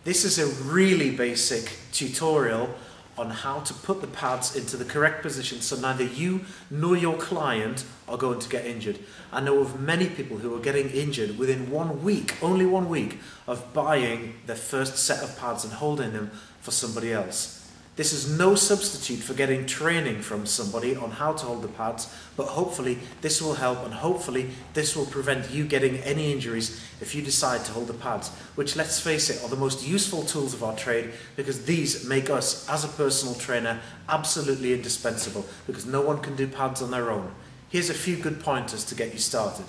This is a really basic tutorial on how to put the pads into the correct position so neither you nor your client are going to get injured. I know of many people who are getting injured within 1 week, only 1 week, of buying their first set of pads and holding them for somebody else. This is no substitute for getting training from somebody on how to hold the pads, but hopefully this will help, and hopefully this will prevent you getting any injuries if you decide to hold the pads, which, let's face it, are the most useful tools of our trade, because these make us as a personal trainer absolutely indispensable, because no one can do pads on their own. Here's a few good pointers to get you started.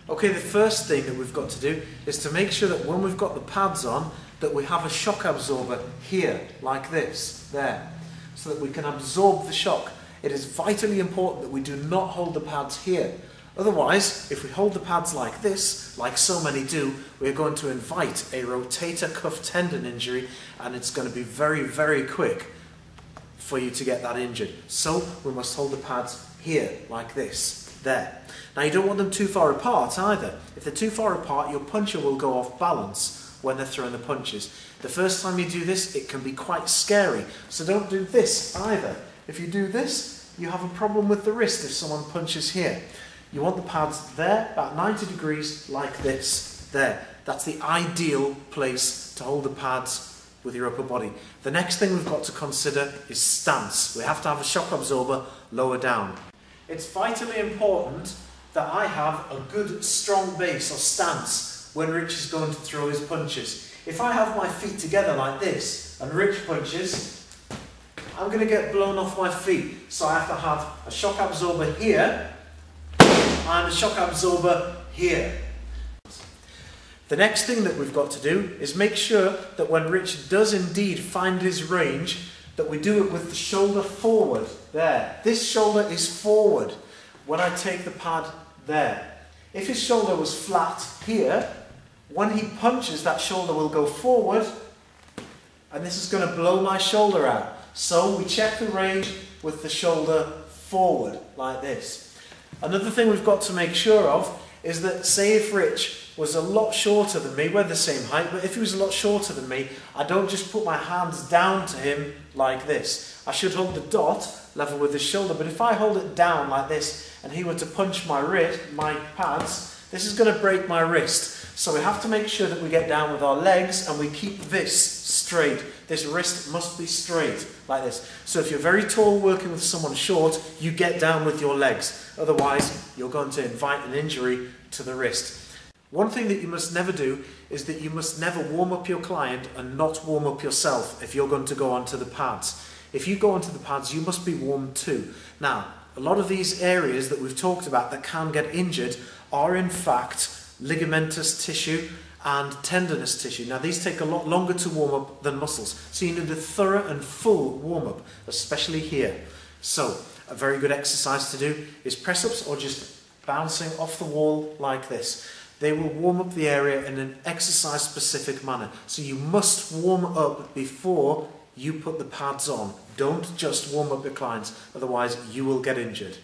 Okay, the first thing that we've got to do is to make sure that when we've got the pads on, that we have a shock absorber here, like this, there, so that we can absorb the shock. It is vitally important that we do not hold the pads here. Otherwise, if we hold the pads like this, like so many do, we're going to invite a rotator cuff tendon injury, and it's going to be very, very quick for you to get that injured. So we must hold the pads here, like this, there. Now, you don't want them too far apart either. If they're too far apart, your puncher will go off balance when they're throwing the punches. The first time you do this, it can be quite scary. So don't do this either. If you do this, you have a problem with the wrist if someone punches here. You want the pads there, about 90 degrees, like this, there. That's the ideal place to hold the pads with your upper body. The next thing we've got to consider is stance. We have to have a shock absorber lower down. It's vitally important that I have a good strong base or stance when Rich is going to throw his punches. If I have my feet together like this and Rich punches, I'm going to get blown off my feet. So I have to have a shock absorber here and a shock absorber here. The next thing that we've got to do is make sure that when Rich does indeed find his range, that we do it with the shoulder forward, there. This shoulder is forward when I take the pad there. If his shoulder was flat here, when he punches, that shoulder will go forward, and this is going to blow my shoulder out. So we check the range with the shoulder forward, like this. Another thing we've got to make sure of is that, say if Rich was a lot shorter than me, we're the same height, but if he was a lot shorter than me, I don't just put my hands down to him like this. I should hold the dot level with his shoulder, but if I hold it down like this and he were to punch my wrist, my pads, this is going to break my wrist. So we have to make sure that we get down with our legs and we keep this straight. This wrist must be straight, like this. So if you're very tall working with someone short, you get down with your legs. Otherwise, you're going to invite an injury to the wrist. One thing that you must never do is that you must never warm up your client and not warm up yourself if you're going to go onto the pads. If you go onto the pads, you must be warm too. Now, a lot of these areas that we've talked about that can get injured are in fact ligamentous tissue and tendinous tissue. Now, these take a lot longer to warm up than muscles, so you need a thorough and full warm-up, especially here. So a very good exercise to do is press-ups or just bouncing off the wall like this. They will warm up the area in an exercise-specific manner, so you must warm up before you put the pads on. Don't just warm up your clients, otherwise you will get injured.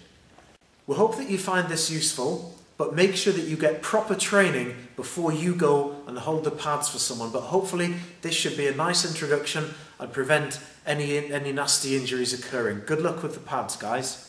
We hope that you find this useful, but make sure that you get proper training before you go and hold the pads for someone. But hopefully this should be a nice introduction and prevent any nasty injuries occurring. Good luck with the pads, guys.